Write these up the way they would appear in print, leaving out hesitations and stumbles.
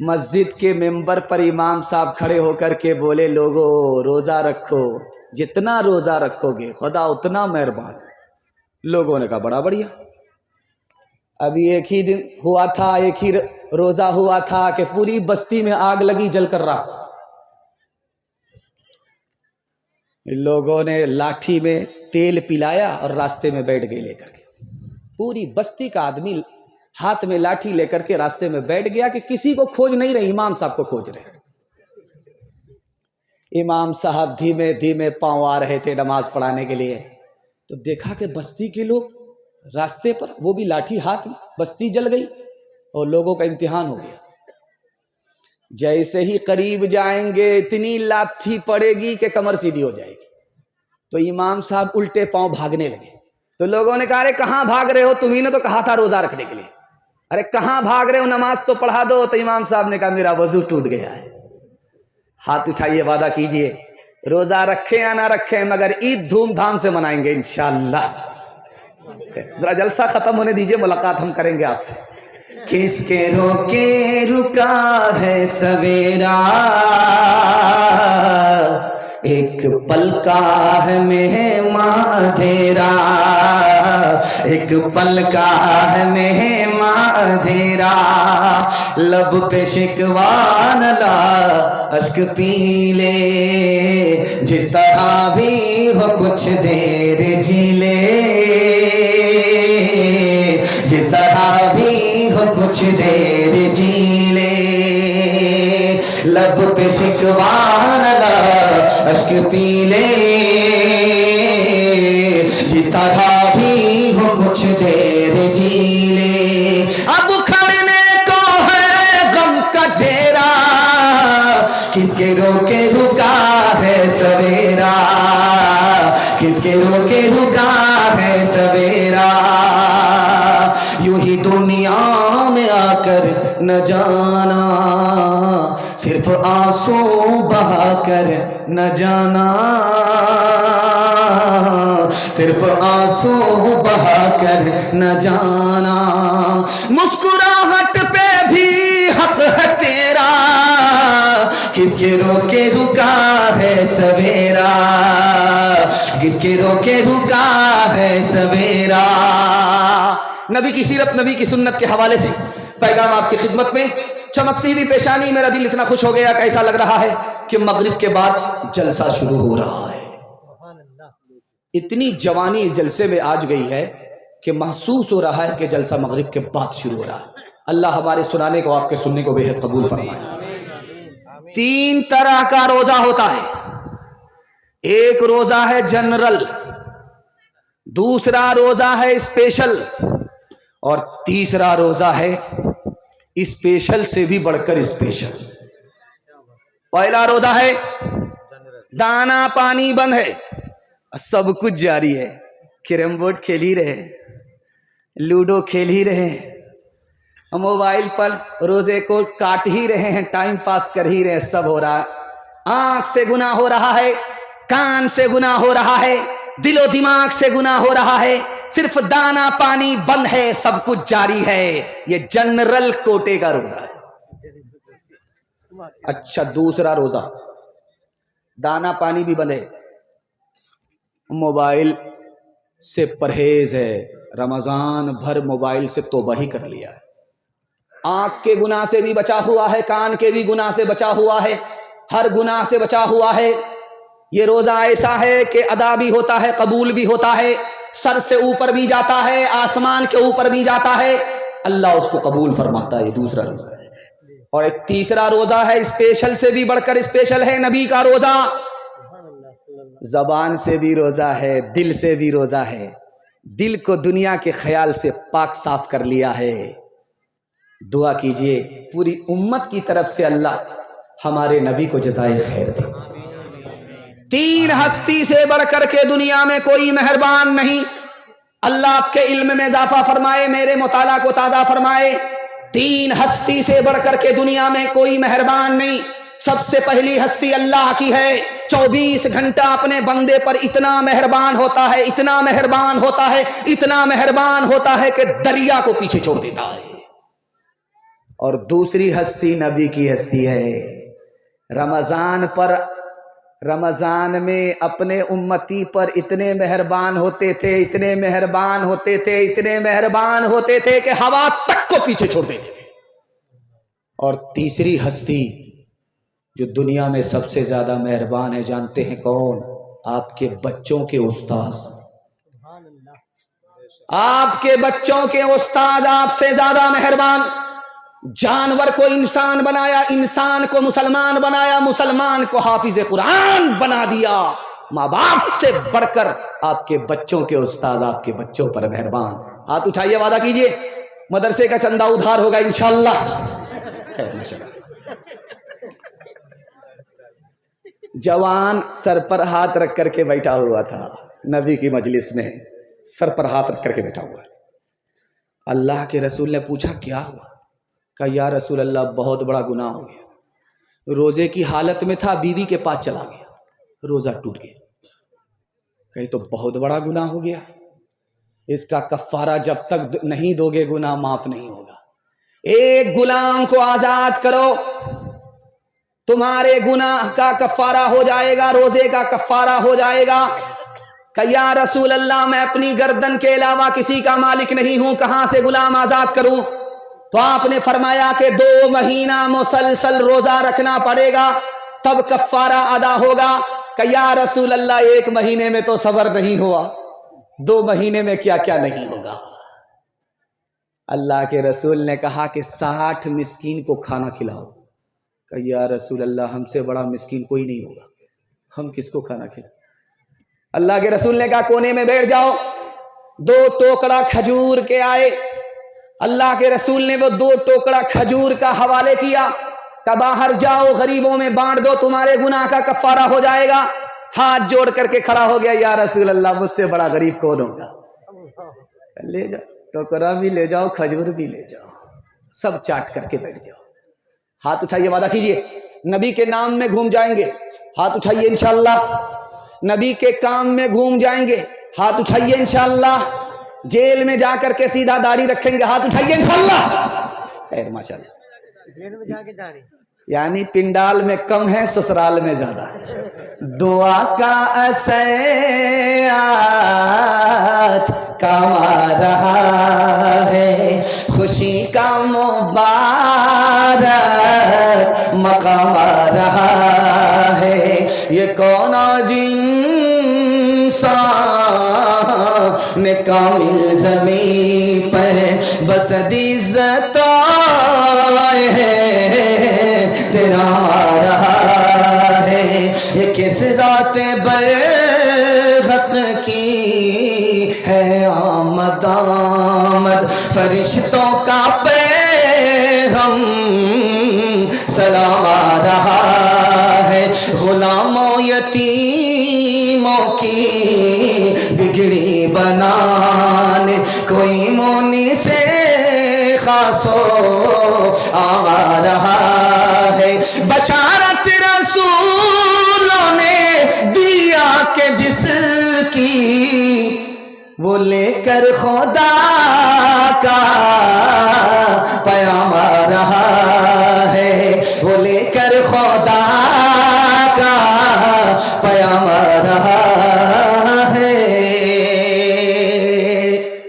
مسجد کے ممبر پر امام صاحب کھڑے ہو کر کے بولے لوگو روزہ رکھو، جتنا روزہ رکھو گے خدا اتنا مہربان ہے۔ لوگوں نے کہا بڑا بڑھیا۔ ابھی ایک ہی دن ہوا تھا، ایک ہی روزہ ہوا تھا کہ پوری بستی میں آگ لگی، جل کر رہا۔ لوگوں نے لاٹھی میں تیل پلایا اور راستے میں بیٹھ گئے لے کر کے۔ پوری بستی کا آدمی ہاتھ میں لاٹھی لے کر کے راستے میں بیٹھ گیا کہ کسی کو کھوج نہیں رہے، امام صاحب کو کھوج رہے۔ امام صاحب دھیمے دھیمے پاؤں آ رہے تھے نماز پڑھانے کے لیے، تو دیکھا کہ بستی کے لوگ راستے پر، وہ بھی لاٹھی ہاتھ میں، بستی جل گئی اور لوگوں کا امتحان ہو گیا۔ جیسے ہی قریب جائیں گے اتنی لاٹھی پڑے گی کہ کمر سیدھی ہو جائے گی۔ تو امام صاحب الٹے پاؤں بھاگنے لگے۔ تو لوگوں نے کہا ارے کہاں بھاگ رہے ہو، تمہیں نے تو کہا تھا روزہ رکھنے کے لیے، ارے کہاں بھاگ رہے ہو، نماز تو پڑھا دو۔ تو امام صاحب نے کہا میرا وضو ٹوٹ گیا ہے۔ ہاتھ اٹھائیے، وعدہ کیجئے روزہ رکھیں یا نہ رکھیں مگر عید دھوم دھام سے منائیں گے انشاءاللہ۔ ذرا جلسہ ختم ہونے دیجئے، ملاقات ہم کریں گے آپ سے۔ کس کے روکے رکا ہے سویرا، ایک پل کا ہے مہماں اندھیرا، ایک پل کا ہے مہماں اندھیرا، لب پہ شکوہ نہ لا اشک پی لے، جس طرح بھی ہو کچھ دیر جی لے، جس طرح بھی ہو کچھ دیر جی لے، لب پہ شکوہ نہ لا اشک پی لے، جس طرح بھی ہو کچھ دیر جی لے۔ اب کھڑنے کو ہے غم کا ڈیرا، کس کے روکے رکا ہے سویرا، کس کے روکے رکا ہے سویرا، یوں ہی دنیا میں آ کر نہ جانا، صرف آنسو بہا کر نہ جانا، صرف آنسو بہا کر نہ جانا، مسکراہٹ پہ بھی حق ہے تیرا، کس کے روکے رکا ہے سویرا، کس کے روکے رکا ہے سویرا۔ نبی کی سیرت، نبی کی سنت کے حوالے سے پیغام آپ کی خدمت میں۔ چمکتی ہوئی پیشانی، میرا دل اتنا خوش ہو گیا کہ ایسا لگ رہا ہے کہ مغرب کے بعد جلسہ شروع ہو رہا ہے۔ اتنی جوانی اس جلسے میں آج گئی ہے کہ محسوس ہو رہا ہے کہ جلسہ مغرب کے بعد شروع ہو رہا ہے۔ اللہ ہمارے سنانے کو، آپ کے سننے کو بے حد قبول فرمائے۔ 3 طرح کا روزہ ہوتا ہے۔ ایک روزہ ہے جنرل، دوسرا روزہ ہے اسپیشل، اور تیسرا روزہ ہے اسپیشل سے بھی بڑھ کر اسپیشل۔ پہلا روزہ ہے دانا پانی بند ہے، سب کچھ جاری ہے، کیرم بورڈ کھیل ہی رہے، لوڈو کھیل ہی رہے ہیں، موبائل پر روزے کو کاٹ ہی رہے ہیں، ٹائم پاس کر ہی رہے ہیں، سب ہو رہا ہے۔ آنکھ سے گناہ ہو رہا ہے، کان سے گناہ ہو رہا ہے، دل و دماغ سے گناہ ہو رہا ہے، صرف دانا پانی بند ہے، سب کچھ جاری ہے۔ یہ جنرل کوٹے کا روزہ ہے۔ اچھا دوسرا روزہ، دانا پانی بھی بند ہے، موبائل سے پرہیز ہے، رمضان بھر موبائل سے توبہ ہی کر لیا ہے، آنکھ کے گناہ سے بھی بچا ہوا ہے، کان کے بھی گناہ سے بچا ہوا ہے، ہر گناہ سے بچا ہوا ہے۔ یہ روزہ ایسا ہے کہ ادا بھی ہوتا ہے، قبول بھی ہوتا ہے، سر سے اوپر بھی جاتا ہے، آسمان کے اوپر بھی جاتا ہے، اللہ اس کو قبول فرماتا ہے۔ یہ دوسرا روزہ ہے۔ اور ایک تیسرا روزہ ہے، اسپیشل سے بھی بڑھ کر اسپیشل ہے، نبی کا روزہ، زبان سے بھی روزہ ہے، دل سے بھی روزہ ہے، دل کو دنیا کے خیال سے پاک صاف کر لیا ہے۔ دعا کیجئے پوری امت کی طرف سے اللہ ہمارے نبی کو جزائے خیر دے۔ 3 ہستی سے بڑھ کر کے دنیا میں کوئی مہربان نہیں۔ اللہ آپ کے علم میں اضافہ فرمائے، میرے مطالعہ کو تازہ فرمائے۔ 3 ہستی سے بڑھ کر کے دنیا میں کوئی مہربان نہیں۔ سب سے پہلی ہستی اللہ کی ہے، 24 گھنٹہ اپنے بندے پر اتنا مہربان ہوتا ہے، اتنا مہربان ہوتا ہے، اتنا مہربان ہوتا ہے کہ دریا کو پیچھے چھوڑ دیتا ہے۔ اور دوسری ہستی نبی کی ہستی ہے۔ رمضان میں اپنے امتی پر اتنے مہربان ہوتے تھے، اتنے مہربان ہوتے تھے، اتنے مہربان ہوتے تھے کہ ہوا تک کو پیچھے چھوڑ دیتے تھے۔ اور تیسری ہستی جو دنیا میں سب سے زیادہ مہربان ہے، جانتے ہیں کون؟ آپ کے بچوں کے استاذ۔ آپ کے بچوں کے استاد آپ سے زیادہ مہربان۔ جانور کو انسان بنایا، انسان کو مسلمان بنایا، مسلمان کو حافظ قرآن بنا دیا۔ ماں باپ سے بڑھ کر آپ کے بچوں کے استاد آپ کے بچوں پر مہربان۔ ہاتھ اٹھائیے، وعدہ کیجئے مدرسے کا چندہ ادھار ہوگا انشاءاللہ۔ جوان سر پر ہاتھ رکھ کر کے بیٹھا ہوا تھا، نبی کی مجلس میں سر پر ہاتھ رکھ کر کے بیٹھا ہوا ہے۔ اللہ کے رسول نے پوچھا کیا ہوا؟ کہا یا رسول اللہ بہت بڑا گناہ ہو گیا، روزے کی حالت میں تھا، بیوی کے پاس چلا گیا، روزہ ٹوٹ گیا۔ کہیں تو بہت بڑا گناہ ہو گیا، اس کا کفارہ جب تک نہیں دو گے گناہ معاف نہیں ہوگا۔ ایک غلام کو آزاد کرو، تمہارے گناہ کا کفارہ ہو جائے گا، روزے کا کفارہ ہو جائے گا۔ کہ یا رسول اللہ میں اپنی گردن کے علاوہ کسی کا مالک نہیں ہوں، کہاں سے غلام آزاد کروں؟ تو آپ نے فرمایا کہ 2 مہینہ مسلسل روزہ رکھنا پڑے گا، تب کفارہ ادا ہوگا۔ کہ یا رسول اللہ 1 مہینے میں تو صبر نہیں ہوا، 2 مہینے میں کیا کیا نہیں ہوگا؟ اللہ کے رسول نے کہا کہ 60 مسکین کو کھانا کھلاؤ۔ کہ یا رسول اللہ ہم سے بڑا مسکین کوئی نہیں ہوگا، ہم کس کو کھانا کھلائیں؟ اللہ کے رسول نے کہا کونے میں بیٹھ جاؤ، 2 ٹوکڑا کھجور کے آئے۔ اللہ کے رسول نے وہ 2 ٹوکڑا کھجور کا حوالے کیا کہ باہر جاؤ غریبوں میں بانٹ دو، تمہارے گناہ کا کفارہ ہو جائے گا۔ ہاتھ جوڑ کر کے کھڑا ہو گیا، یا رسول اللہ مجھ سے بڑا غریب کون ہوگا؟ لے جاؤ ٹوکرا بھی لے جاؤ، کھجور بھی لے جاؤ، سب چاٹ کر کے بیٹھ جاؤ۔ ہاتھ اٹھائیے، وعدہ کیجئے نبی کے نام میں گھوم جائیں گے، ہاتھ اٹھائیے انشاءاللہ۔ نبی کے کام میں گھوم جائیں گے، ہاتھ اٹھائیے انشاءاللہ۔ جیل میں جا کر کے سیدھا داڑھی رکھیں گے، ہاتھ اٹھائیے انشاءاللہ۔ خیر ماشاءاللہ، جیل میں جا کے داڑھی، یعنی پنڈال میں کم ہے، سسرال میں زیادہ ہے۔ دعا کا اثر آج کما رہا ہے، خوشی کا مبارک مقام آ رہا ہے۔ یہ کون انسان کامل زمین پر بس عزت ہے تیرا آ رہا ہے۔ یہ کس ذات برحق کی ہے آمد آمد، فرشتوں کا پیغام سلام آ رہا ہے۔ غلاموں یتیموں کی بگڑی بنانے کوئی مونی سے خاص آ رہا ہے۔ بشارت رسولوں نے دیا کہ جس کی وہ لے کر خدا کا پیام آ رہا ہے، وہ لے کر خدا کا پیام آ رہا ہے۔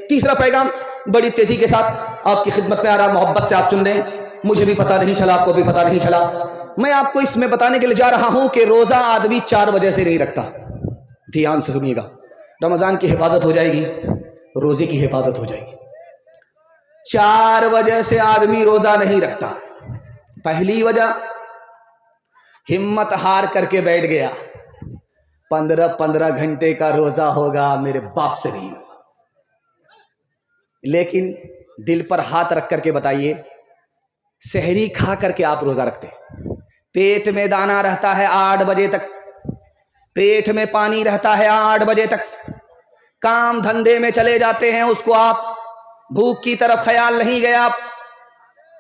تیسرا پیغام بڑی تیزی کے ساتھ آپ کی خدمت میں آ رہا، محبت سے آپ سن رہے ہیں، مجھے بھی پتہ نہیں چلا، آپ کو بھی پتہ نہیں چلا۔ میں آپ کو اس میں بتانے کے لیے جا رہا ہوں کہ روزہ آدمی 4 وجہ سے نہیں رکھتا۔ دھیان سے سنیے گا، رمضان کی حفاظت ہو جائے گی، روزے کی حفاظت ہو جائے گی۔ 4 وجہ سے آدمی روزہ نہیں رکھتا۔ پہلی وجہ، ہمت ہار کر کے بیٹھ گیا، 15 گھنٹے کا روزہ ہوگا، میرے باپ سے نہیں ہوگا۔ لیکن دل پر ہاتھ رکھ کر کے بتائیے، سحری کھا کر کے آپ روزہ رکھتے ہیں، پیٹ میں دانہ رہتا ہے 8 بجے تک، پیٹ میں پانی رہتا ہے 8 بجے تک، کام دھندے میں چلے جاتے ہیں، اس کو آپ بھوک کی طرف خیال نہیں گیا،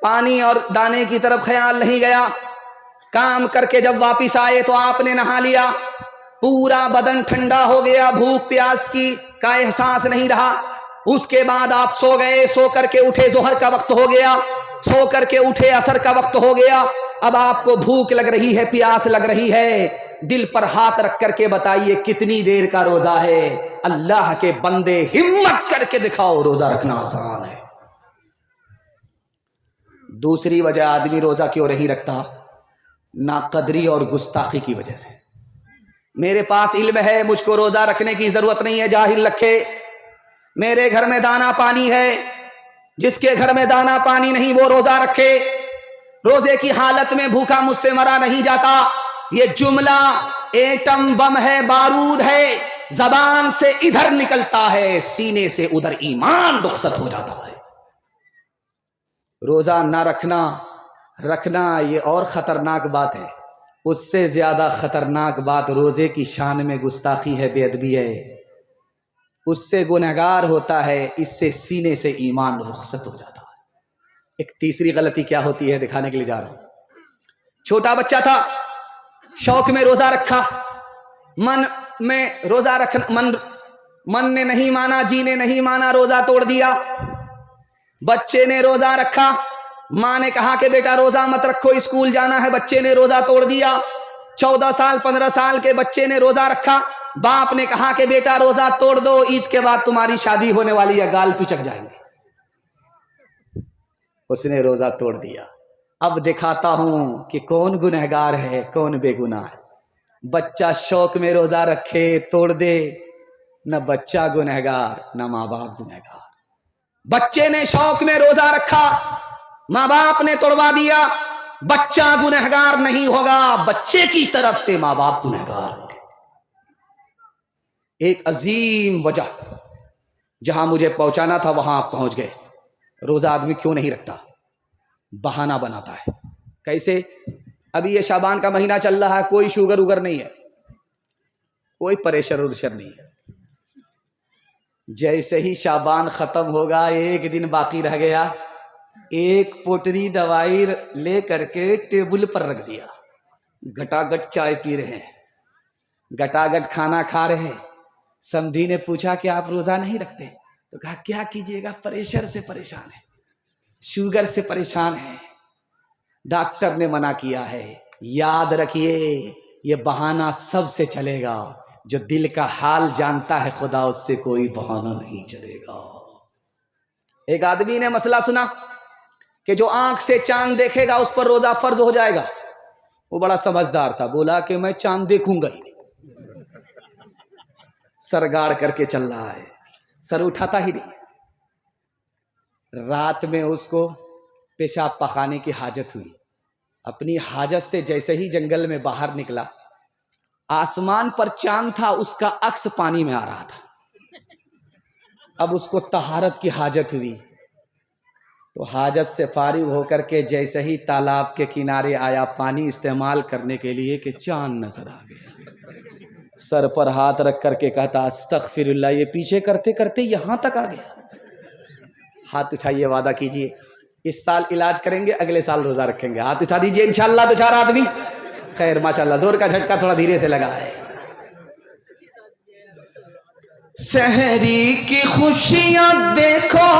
پانی اور دانے کی طرف خیال نہیں گیا، کام کر کے جب واپس آئے تو آپ نے نہا لیا، پورا بدن ٹھنڈا ہو گیا، بھوک پیاس کی کا احساس نہیں رہا، اس کے بعد آپ سو گئے، سو کر کے اٹھے، ظہر کا وقت ہو گیا، سو کر کے اٹھے، عصر کا وقت ہو گیا، اب آپ کو بھوک لگ رہی ہے، پیاس لگ رہی ہے، دل پر ہاتھ رکھ کر کے بتائیے کتنی دیر کا روزہ ہے؟ اللہ کے بندے ہمت کر کے دکھاؤ، روزہ رکھنا آسان ہے۔ دوسری وجہ آدمی روزہ کیوں نہیں رکھتا؟ ناقدری اور گستاخی کی وجہ سے۔ میرے پاس علم ہے، مجھ کو روزہ رکھنے کی ضرورت نہیں ہے، جاہل رکھے۔ میرے گھر میں دانا پانی ہے، جس کے گھر میں دانا پانی نہیں وہ روزہ رکھے۔ روزے کی حالت میں بھوکا مجھ سے مرا نہیں جاتا، یہ جملہ ایٹم بم ہے، بارود ہے، زبان سے ادھر نکلتا ہے، سینے سے ادھر ایمان رخصت ہو جاتا ہے۔ روزہ نہ رکھنا یہ اور خطرناک بات ہے، اس سے زیادہ خطرناک بات روزے کی شان میں گستاخی ہے، بے ادبی ہے، اس سے گنہگار ہوتا ہے، اس سے سینے سے ایمان رخصت ہو جاتا ہے۔ ایک تیسری غلطی کیا ہوتی ہے دکھانے کے لیے جا رہا ہوں۔ چھوٹا بچہ تھا، شوق میں روزہ رکھا، من میں روزہ رکھنا، من نے نہیں مانا، جی نے نہیں مانا، روزہ توڑ دیا۔ بچے نے روزہ رکھا، ماں نے کہا کہ بیٹا روزہ مت رکھو، اسکول جانا ہے، بچے نے روزہ توڑ دیا۔ 14 سال 15 سال کے بچے نے روزہ رکھا، باپ نے کہا کہ بیٹا روزہ توڑ دو، عید کے بعد تمہاری شادی ہونے والی ہے، گال پچک جائیں گے۔ اس نے روزہ توڑ دیا۔ اب دکھاتا ہوں کہ کون گنہگار ہے، کون بے گناہ ہے۔ بچہ شوق میں روزہ رکھے، توڑ دے، نہ بچہ گنہگار نہ ماں باپ گنہگار۔ بچے نے شوق میں روزہ رکھا، ماں باپ نے توڑوا دیا، بچہ گنہگار نہیں ہوگا، بچے کی طرف سے ماں باپ گنہگار ہوں گے۔ ایک عظیم وجہ جہاں مجھے پہنچانا تھا وہاں آپ پہنچ گئے۔ روزہ آدمی کیوں نہیں رکھتا؟ بہانہ بناتا ہے۔ کیسے؟ ابھی یہ شعبان کا مہینہ چل رہا ہے، کوئی شوگر وگر نہیں ہے، کوئی پریشر ورشر نہیں ہے۔ جیسے ہی شعبان ختم ہوگا، ایک دن باقی رہ گیا، ایک پوٹری دوائی لے کر کے ٹیبل پر رکھ دیا، گٹا گٹ چائے پی رہے ہیں، گٹا گٹ کھانا کھا رہے ہیں۔ سمدھی نے پوچھا کہ آپ روزہ نہیں رکھتے؟ تو کہا کیا کیجئے گا، پریشر سے پریشان ہے، شوگر سے پریشان ہے، ڈاکٹر نے منع کیا ہے۔ یاد رکھیے یہ بہانہ سب سے چلے گا، جو دل کا حال جانتا ہے خدا، اس سے کوئی بہانہ نہیں چلے گا۔ ایک آدمی نے مسئلہ سنا کہ جو آنکھ سے چاند دیکھے گا اس پر روزہ فرض ہو جائے گا۔ وہ بڑا سمجھدار تھا، بولا کہ میں چاند دیکھوں گا ہی نہیں۔ سر گاڑ کر کے چل رہا ہے، سر اٹھاتا ہی نہیں۔ رات میں اس کو پیشاب پخانے کی حاجت ہوئی، اپنی حاجت سے جیسے ہی جنگل میں باہر نکلا، آسمان پر چاند تھا، اس کا عکس پانی میں آ رہا تھا۔ اب اس کو طہارت کی حاجت ہوئی، تو حاجت سے فارغ ہو کر کے جیسے ہی تالاب کے کنارے آیا پانی استعمال کرنے کے لیے کہ چاند نظر آ گیا۔ سر پر ہاتھ رکھ کر کے کہتا استغفر اللہ، یہ پیچھے کرتے کرتے یہاں تک آ گیا۔ ہاتھ اٹھائیے، وعدہ کیجئے اس سال علاج کریں گے، اگلے سال روزہ رکھیں گے۔ ہاتھ اٹھا دیجئے، انشاءاللہ دو چار آدمی۔ خیر ماشاءاللہ، زور کا جھٹکا تھوڑا دھیرے سے لگا ہے۔ سحری کی خوشیاں دیکھو،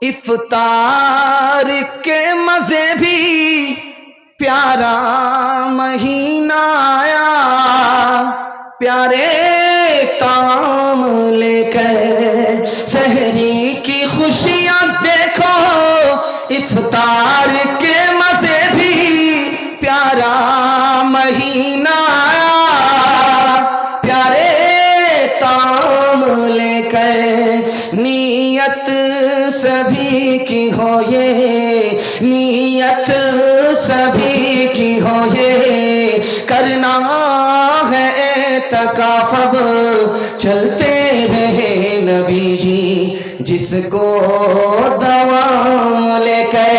افطار کے مزے بھی، پیارا مہینہ آیا، پیارے کام لے کر۔ سحری کی خوشیاں دیکھو، افطار کے مزے بھی، پیارا مہینہ آیا، پیارے کام لے کر۔ نیت سبھی کی ہو یہ، نیت سبھی کی ہو یہ، کرنا ہے اعتکاف اب چلتے رہے نبی جی، جس کو دوام لے کے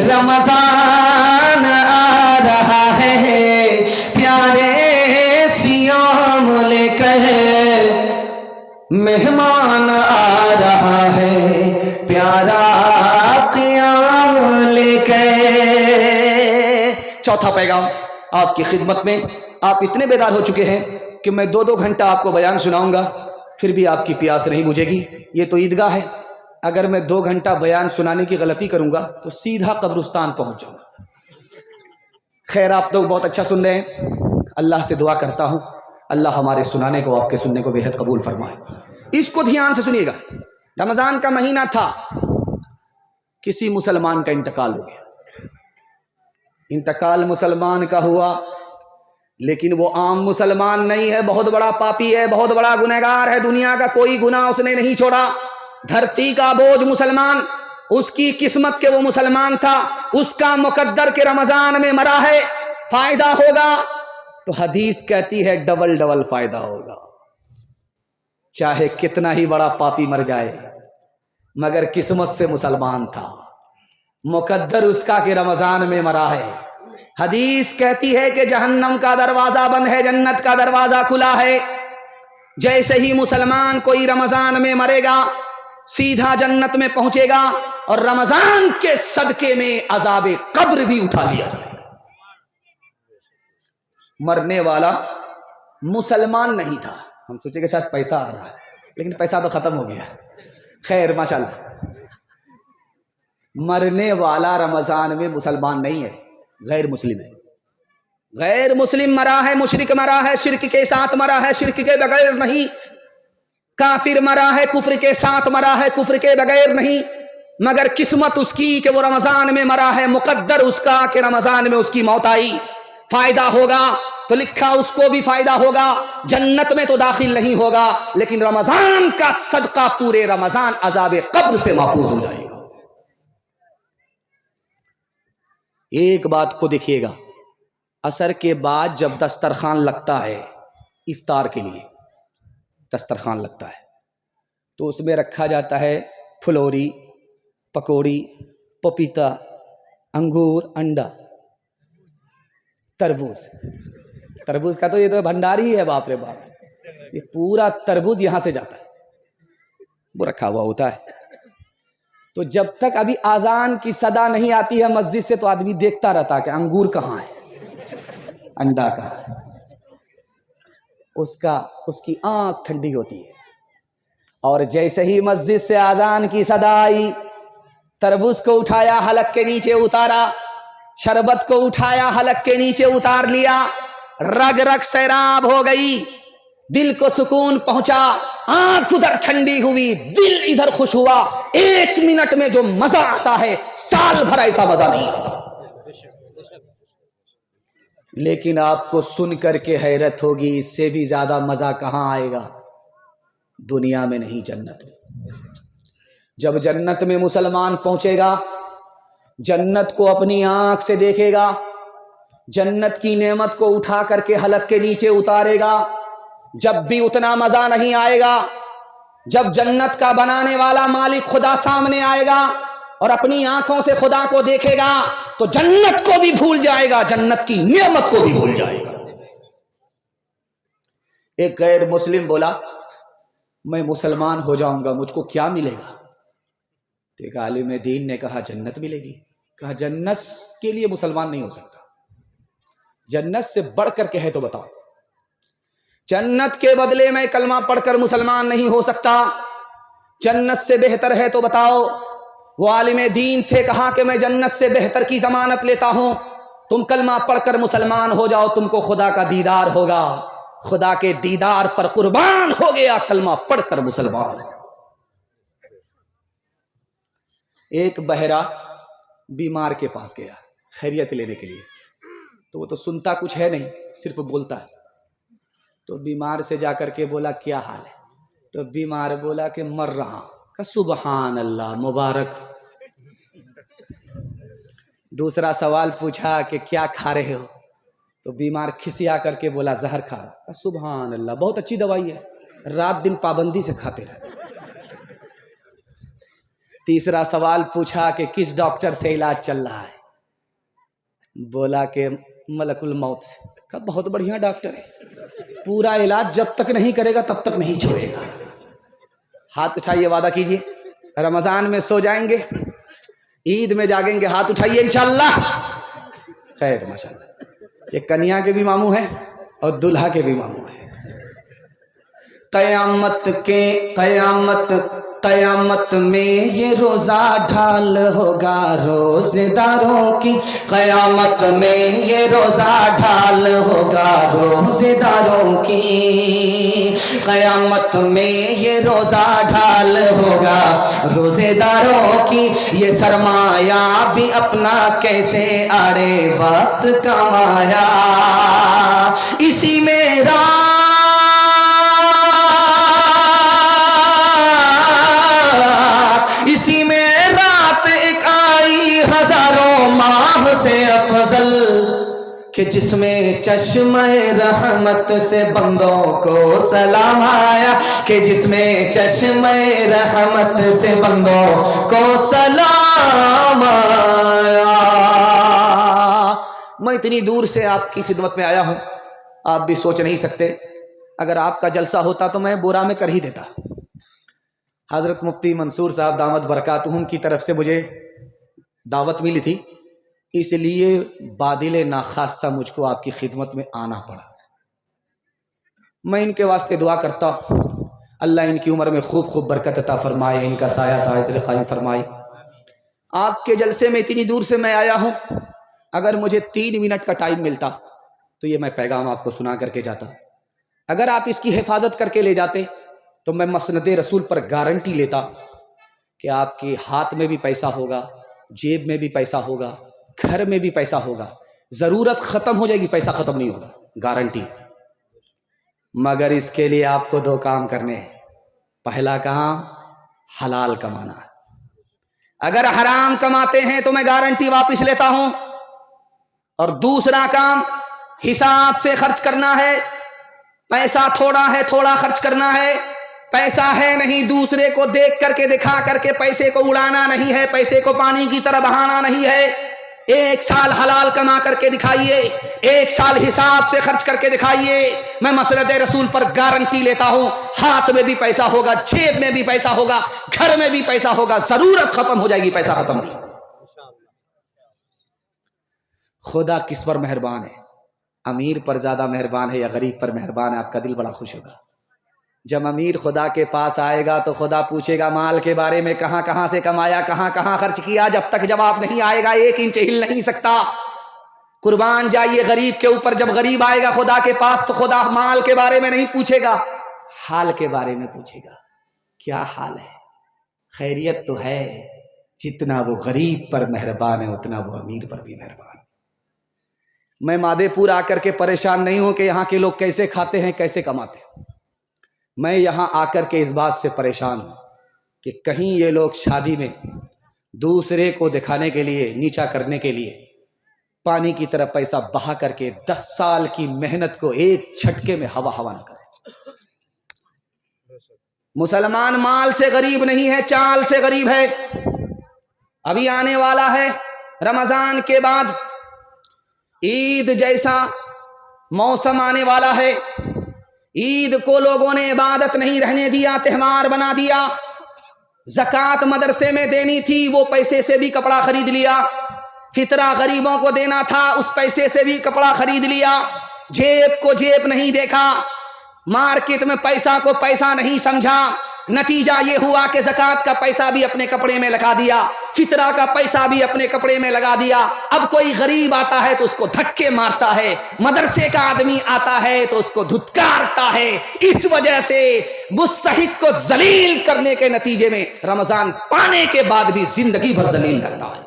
رمضان آ رہا ہے، پیارے سیام لے کر مہمان آ رہا ہے، پیارا قیام لے کے۔ چوتھا پیغام آپ کی خدمت میں، آپ اتنے بیدار ہو چکے ہیں کہ میں 2 گھنٹہ آپ کو بیان سناؤں گا، پھر بھی آپ کی پیاس نہیں بجھے گی۔ یہ تو عیدگاہ ہے، اگر میں 2 گھنٹہ بیان سنانے کی غلطی کروں گا تو سیدھا قبرستان پہنچ جاؤں گا۔ خیر آپ لوگ بہت اچھا سن رہے ہیں، اللہ سے دعا کرتا ہوں اللہ ہمارے سنانے کو، آپ کے سننے کو بے حد قبول فرمائے۔ اس کو دھیان سے سنیے گا۔ رمضان کا مہینہ تھا، کسی مسلمان کا انتقال ہو گیا۔ انتقال مسلمان کا ہوا، لیکن وہ عام مسلمان نہیں ہے، بہت بڑا پاپی ہے، بہت بڑا گنہگار ہے، دنیا کا کوئی گناہ اس نے نہیں چھوڑا، دھرتی کا بوجھ مسلمان، اس کی قسمت کے وہ مسلمان تھا، اس کا مقدر کے رمضان میں مرا ہے، فائدہ ہوگا تو حدیث کہتی ہے ڈبل ڈبل فائدہ ہوگا، چاہے کتنا ہی بڑا پاپی مر جائے، مگر قسمت سے مسلمان تھا، مقدر اس کا کہ رمضان میں مرا ہے۔ حدیث کہتی ہے کہ جہنم کا دروازہ بند ہے، جنت کا دروازہ کھلا ہے۔ جیسے ہی مسلمان کوئی رمضان میں مرے گا سیدھا جنت میں پہنچے گا، اور رمضان کے صدقے میں عذاب قبر بھی اٹھا لیا جائے گا۔ مرنے والا مسلمان نہیں تھا، ہم سوچے کہ شاید پیسہ آ رہا ہے، لیکن پیسہ تو ختم ہو گیا۔ خیر ماشاءاللہ، مرنے والا رمضان میں مسلمان نہیں ہے، غیر مسلم ہے۔ غیر مسلم مرا ہے، مشرک مرا ہے، شرک کے ساتھ مرا ہے، شرک کے بغیر نہیں، کافر مرا ہے، کفر کے ساتھ مرا ہے، کفر کے بغیر نہیں، مگر قسمت اس کی کہ وہ رمضان میں مرا ہے، مقدر اس کا کہ رمضان میں اس کی موت آئی، فائدہ ہوگا تو لکھا اس کو بھی فائدہ ہوگا، جنت میں تو داخل نہیں ہوگا، لیکن رمضان کا صدقہ پورے رمضان عذاب قبر سے محفوظ ہو جائے گا۔ ایک بات کو دیکھیے گا، عصر کے بعد جب دسترخوان لگتا ہے افطار کے لیے، دسترخوان لگتا ہے تو اس میں رکھا جاتا ہے پھلوری، پکوڑی، پپیتا، انگور، انڈا، تربوز۔ تربوز کا تو یہ تو بھنڈاری ہے، باپ رے باپ، یہ پورا تربوز یہاں سے جاتا ہے، وہ رکھا ہوا ہوتا ہے۔ تو جب تک ابھی اذان کی صدا نہیں آتی ہے مسجد سے تو آدمی دیکھتا رہتا کہ انگور کہاں ہے، انڈا کہاں ہے، اس کی آنکھ ٹھنڈی ہوتی ہے۔ اور جیسے ہی مسجد سے اذان کی صدا آئی، تربوز کو اٹھایا حلق کے نیچے اتارا، شربت کو اٹھایا حلق کے نیچے اتار لیا، رگ رگ سیراب ہو گئی، دل کو سکون پہنچا، آنکھ ادھر ٹھنڈی ہوئی، دل ادھر خوش ہوا۔ 1 منٹ میں جو مزہ آتا ہے سال بھر ایسا مزہ نہیں آتا۔ لیکن آپ کو سن کر کے حیرت ہوگی، اس سے بھی زیادہ مزہ کہاں آئے گا؟ دنیا میں نہیں، جنت میں۔ جب جنت میں مسلمان پہنچے گا، جنت کو اپنی آنکھ سے دیکھے گا، جنت کی نعمت کو اٹھا کر کے حلق کے نیچے اتارے گا، جب بھی اتنا مزہ نہیں آئے گا۔ جب جنت کا بنانے والا مالک خدا سامنے آئے گا اور اپنی آنکھوں سے خدا کو دیکھے گا تو جنت کو بھی بھول جائے گا، جنت کی نعمت کو بھی بھول جائے گا۔ ایک غیر مسلم بولا میں مسلمان ہو جاؤں گا، مجھ کو کیا ملے گا؟ ایک عالم دین نے کہا جنت ملے گی۔ کہا جنت کے لیے مسلمان نہیں ہو سکتا، جنت سے بڑھ کر کے ہے تو بتاؤ۔ جنت کے بدلے میں کلمہ پڑھ کر مسلمان نہیں ہو سکتا، جنت سے بہتر ہے تو بتاؤ۔ وہ عالم دین تھے، کہا کہ میں جنت سے بہتر کی ضمانت لیتا ہوں، تم کلمہ پڑھ کر مسلمان ہو جاؤ، تم کو خدا کا دیدار ہوگا۔ خدا کے دیدار پر قربان ہو گیا، کلمہ پڑھ کر مسلمان۔ ایک بہرا بیمار کے پاس گیا خیریت لینے کے لیے، تو وہ تو سنتا کچھ ہے نہیں، صرف بولتا ہے۔ تو بیمار سے جا کر کے بولا کیا حال ہے؟ تو بیمار بولا کہ مر رہا۔ کہ سبحان اللہ، مبارک۔ دوسرا سوال پوچھا کہ کیا کھا رہے ہو؟ تو بیمار کھسیا کر کے بولا زہر کھا رہا۔ کہ سبحان اللہ، بہت اچھی دوائی ہے، رات دن پابندی سے کھاتے رہے۔ تیسرا سوال پوچھا کہ کس ڈاکٹر سے علاج چل رہا ہے؟ بولا کہ ملک الموت سے۔ کہا بہت بڑھیا ڈاکٹر ہے، پورا علاج جب تک نہیں کرے گا تب تک نہیں چھوڑے گا۔ ہاتھ اٹھائیے، وعدہ کیجئے رمضان میں سو جائیں گے، عید میں جاگیں گے، ہاتھ اٹھائیے انشاءاللہ۔ خیر ماشاءاللہ، یہ کنیا کے بھی ماموں ہیں اور دلہا کے بھی ماموں ہیں۔ قیامت قیامت میں یہ روزہ ڈھال ہوگا روزے داروں کی، قیامت میں یہ روزہ ڈھال ہوگا روزے داروں کی، قیامت میں یہ روزہ ڈھال ہوگا روزے داروں کی، یہ سرمایہ بھی اپنا کیسے آڑے وقت کمایا، اسی میں رات ایک آئی ہزاروں ماہ سے افضل، کہ جس میں چشمہ رحمت سے بندوں کو سلام آیا، کہ جس میں چشمہ رحمت سے بندوں کو سلام آیا۔ میں اتنی دور سے آپ کی خدمت میں آیا ہوں، آپ بھی سوچ نہیں سکتے، اگر آپ کا جلسہ ہوتا تو میں بورا میں کر ہی دیتا۔ حضرت مفتی منصور صاحب دامت برکاتہم کی طرف سے مجھے دعوت ملی تھی، اس لیے بادل ناخواستہ مجھ کو آپ کی خدمت میں آنا پڑا۔ میں ان کے واسطے دعا کرتا ہوں، اللہ ان کی عمر میں خوب خوب برکت عطا فرمائے، ان کا سایہ دائرۃ قائم فرمائے۔ آپ کے جلسے میں اتنی دور سے میں آیا ہوں، اگر مجھے 3 منٹ کا ٹائم ملتا تو یہ میں پیغام آپ کو سنا کر کے جاتا۔ اگر آپ اس کی حفاظت کر کے لے جاتے تو میں مسند رسول پر گارنٹی لیتا کہ آپ کے ہاتھ میں بھی پیسہ ہوگا، جیب میں بھی پیسہ ہوگا، گھر میں بھی پیسہ ہوگا، ضرورت ختم ہو جائے گی، پیسہ ختم نہیں ہوگا، گارنٹی ہے۔ مگر اس کے لیے آپ کو 2 کام کرنے ہیں۔ پہلا کام حلال کمانا ہے، اگر حرام کماتے ہیں تو میں گارنٹی واپس لیتا ہوں، اور دوسرا کام حساب سے خرچ کرنا ہے، پیسہ تھوڑا ہے تھوڑا خرچ کرنا ہے، پیسہ ہے نہیں دوسرے کو دیکھ کر کے دکھا کر کے پیسے کو اڑانا نہیں ہے، پیسے کو پانی کی طرح بہانا نہیں ہے۔ 1 سال حلال کما کر کے دکھائیے، 1 سال حساب سے خرچ کر کے دکھائیے، میں مسند رسول پر گارنٹی لیتا ہوں، ہاتھ میں بھی پیسہ ہوگا، جیب میں بھی پیسہ ہوگا، گھر میں بھی پیسہ ہوگا، ضرورت ختم ہو جائے گی، پیسہ ختم نہیں ہوگا۔ خدا کس پر مہربان ہے؟ امیر پر زیادہ مہربان ہے یا غریب پر مہربان ہے؟ آپ کا دل بڑا خوش ہوگا۔ جب امیر خدا کے پاس آئے گا تو خدا پوچھے گا مال کے بارے میں، کہاں کہاں سے کمایا، کہاں کہاں خرچ کیا؟ جب تک جواب نہیں آئے گا 1 انچ ہل نہیں سکتا۔ قربان جائیے غریب کے اوپر، جب غریب آئے گا خدا کے پاس تو خدا مال کے بارے میں نہیں پوچھے گا، حال کے بارے میں پوچھے گا، کیا حال ہے؟ خیریت تو ہے؟ جتنا وہ غریب پر مہربان ہے اتنا وہ امیر پر بھی مہربان ہے۔ میں مادے پور آ کر کے پریشان نہیں ہوں کہ یہاں کے لوگ کیسے کھاتے ہیں، کیسے کماتے ہیں۔ میں یہاں آ کر کے اس بات سے پریشان ہوں کہ کہیں یہ لوگ شادی میں دوسرے کو دکھانے کے لیے، نیچا کرنے کے لیے پانی کی طرح پیسہ بہا کر کے 10 سال کی محنت کو ایک جھٹکے میں ہوا نہ کرے۔ مسلمان مال سے غریب نہیں ہے، چال سے غریب ہے۔ ابھی آنے والا ہے رمضان کے بعد عید جیسا موسم آنے والا ہے۔ عید کو لوگوں نے عبادت نہیں رہنے دیا، تہوار بنا دیا۔ زکوٰۃ مدرسے میں دینی تھی، وہ پیسے سے بھی کپڑا خرید لیا۔ فطرہ غریبوں کو دینا تھا، اس پیسے سے بھی کپڑا خرید لیا۔ جیب کو جیب نہیں دیکھا، مارکیٹ میں پیسہ کو پیسہ نہیں سمجھا۔ نتیجہ یہ ہوا کہ زکوٰۃ کا پیسہ بھی اپنے کپڑے میں لگا دیا، فطرہ کا پیسہ بھی اپنے کپڑے میں لگا دیا۔ اب کوئی غریب آتا ہے تو اس کو دھکے مارتا ہے، مدرسے کا آدمی آتا ہے تو اس کو دھتکارتا ہے۔ اس وجہ سے مستحق کو ذلیل کرنے کے نتیجے میں رمضان پانے کے بعد بھی زندگی بھر ذلیل رہتا ہے۔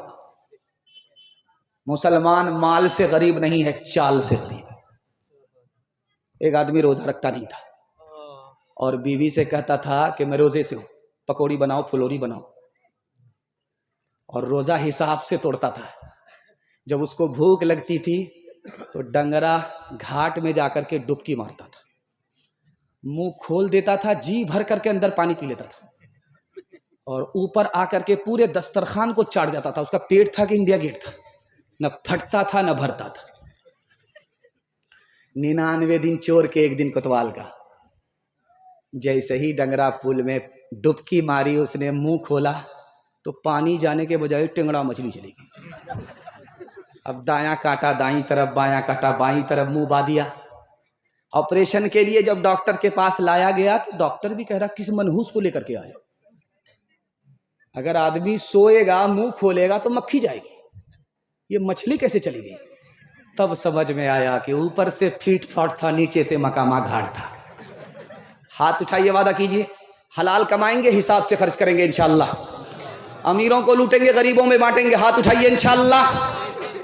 مسلمان مال سے غریب نہیں ہے، چال سے غریب ہے۔ ایک آدمی روزہ رکھتا نہیں تھا اور بیوی سے کہتا تھا کہ میں روزے سے ہوں، پکوڑی بناؤ، پھلوری بناؤ، اور روزہ حساب سے توڑتا تھا۔ جب اس کو بھوک لگتی تھی تو ڈنگرا گھاٹ میں جا کر کے ڈبکی مارتا تھا، منہ کھول دیتا تھا، جی بھر کر کے اندر پانی پی لیتا تھا، اور اوپر آ کر کے پورے دسترخوان کو چاٹ جاتا تھا۔ اس کا پیٹ تھا کہ انڈیا گیٹ تھا، نہ پھٹتا تھا نہ بھرتا تھا۔ 99 دن چور کے 1 دن کوتوال کا۔ جیسے ہی ڈنگرا پل میں ڈبکی ماری، اس نے منہ کھولا تو پانی جانے کے بجائے ٹنگڑا مچھلی چلی گئی۔ اب دایاں کاٹا دائیں طرف، بایاں کاٹا بائیں طرف، منہ با دیا۔ آپریشن کے لیے جب ڈاکٹر کے پاس لایا گیا تو ڈاکٹر بھی کہہ رہا کس منحوس کو لے کر کے آئے، اگر آدمی سوئے گا منہ کھولے گا تو مکھی جائے گی، یہ مچھلی کیسے چلی گئی؟ تب سمجھ میں آیا کہ اوپر سے پھیٹ پھاٹ تھا، نیچے سے مقامہ گھاٹ تھا۔ ہاتھ اٹھائیے، وعدہ کیجئے حلال کمائیں گے، حساب سے خرچ کریں گے انشاءاللہ، امیروں کو لوٹیں گے، غریبوں میں بانٹیں گے، ہاتھ اٹھائیے انشاءاللہ۔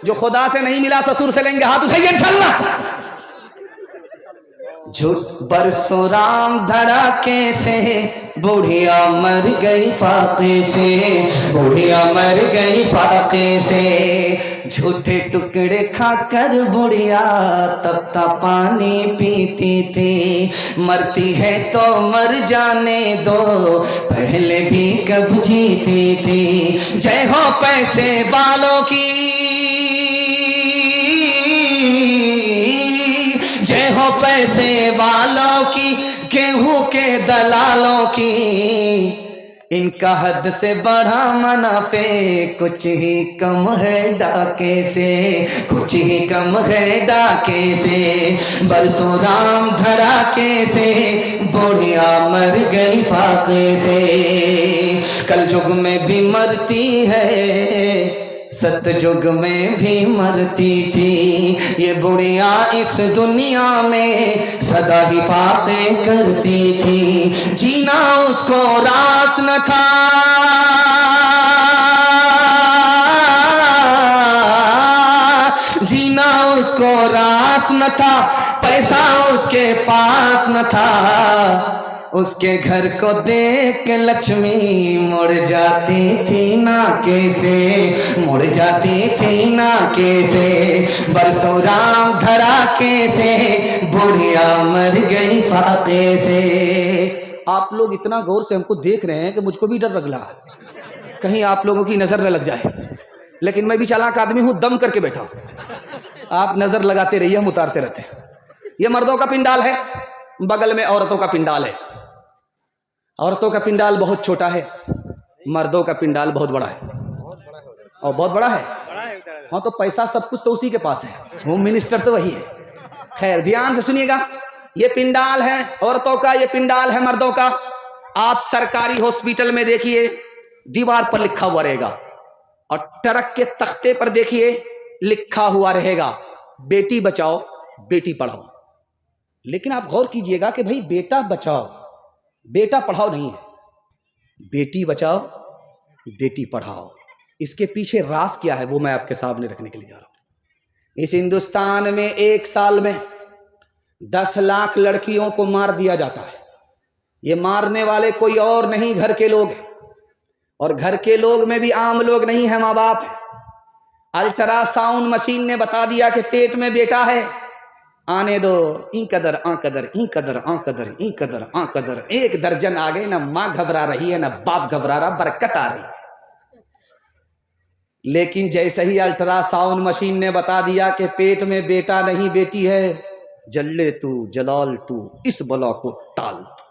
جو خدا سے نہیں ملا سسر سے لیں گے، ہاتھ اٹھائیے انشاءاللہ۔ جھوٹ برسوں رام دھڑاکے سے بوڑھیا مر گئی فاقے سے، بوڑھیا مر گئی فاقے سے، جھوٹے ٹکڑے کھا کر بڑھیا تپتا پانی پیتی تھی، مرتی ہے تو مر جانے دو، پہلے بھی کب جیتی تھی، جے ہو پیسے والوں کی، جے ہو پیسے والوں کی، گیہوں کے دلالوں کی، ان کا حد سے بڑھا منافع کچھ ہی کم ہے ڈاکے سے، کچھ ہی کم ہے ڈاکے سے، برسوں رام دھڑاکے سے بوڑھیا مر گئی فاقے سے، کل جگ میں بھی مرتی ہے، ست جگ میں بھی مرتی تھی، یہ بڑھیا اس دنیا میں سدا ہی فاقے کرتی تھی، جینا اس کو راس نہ تھا، جینا اس کو راس نہ تھا، پیسہ اس کے پاس نہ تھا، اس کے گھر کو دیکھ کے لکشمی مڑ جاتی تھی ناکے سے، مڑ جاتی تھی ناکے سے، برسوں رام دھڑاکے سے بڑھیا مر گئی فاقے سے۔ آپ لوگ اتنا غور سے ہم کو دیکھ رہے ہیں کہ مجھ کو بھی ڈر لگ رہا ہے کہیں آپ لوگوں کی نظر نہ لگ جائے، لیکن میں بھی چالاک آدمی ہوں، دم کر کے بیٹھا ہوں، آپ نظر لگاتے رہیے، ہم اتارتے رہتے ہیں۔ یہ مردوں کا پنڈال ہے، بغل میں عورتوں کا پنڈال ہے، عورتوں کا پنڈال بہت چھوٹا ہے، مردوں کا پنڈال بہت بڑا ہے، اور بہت بڑا ہے، ہاں تو پیسہ سب کچھ تو اسی کے پاس ہے، ہوم منسٹر تو وہی ہے۔ خیر دھیان سے سنیے گا، یہ پنڈال ہے عورتوں کا، یہ پنڈال ہے مردوں کا۔ آپ سرکاری ہاسپٹل میں دیکھیے دیوار پر لکھا ہوا رہے گا، اور ٹرک کے تختے پر دیکھیے لکھا ہوا رہے گا بیٹی بچاؤ بیٹی پڑھاؤ۔ لیکن آپ غور کیجئے گا کہ بھئی بیٹا بچاؤ بیٹا پڑھاؤ نہیں ہے، بیٹی بچاؤ بیٹی پڑھاؤ، اس کے پیچھے راز کیا ہے وہ میں آپ کے سامنے رکھنے کے لیے جا رہا ہوں۔ اس ہندوستان میں ایک سال میں 10 لاکھ لڑکیوں کو مار دیا جاتا ہے، یہ مارنے والے کوئی اور نہیں گھر کے لوگ ہیں، اور گھر کے لوگ میں بھی عام لوگ نہیں ہیں، ماں باپ ہیں۔ الٹرا ساؤنڈ مشین نے بتا دیا کہ پیٹ میں بیٹا ہے، آنے دو، این قدر آن قدر این قدر آن قدر این قدر آن قدر، 1 درجن آ گئے، نہ ماں گھبرا رہی ہے نہ باپ گھبرا رہا، برکت آ رہی ہے۔ لیکن جیسے ہی الٹرا ساؤنڈ مشین نے بتا دیا کہ پیٹ میں بیٹا نہیں بیٹی ہے، جلے تو جلال تو اس بلا کو ٹال تو۔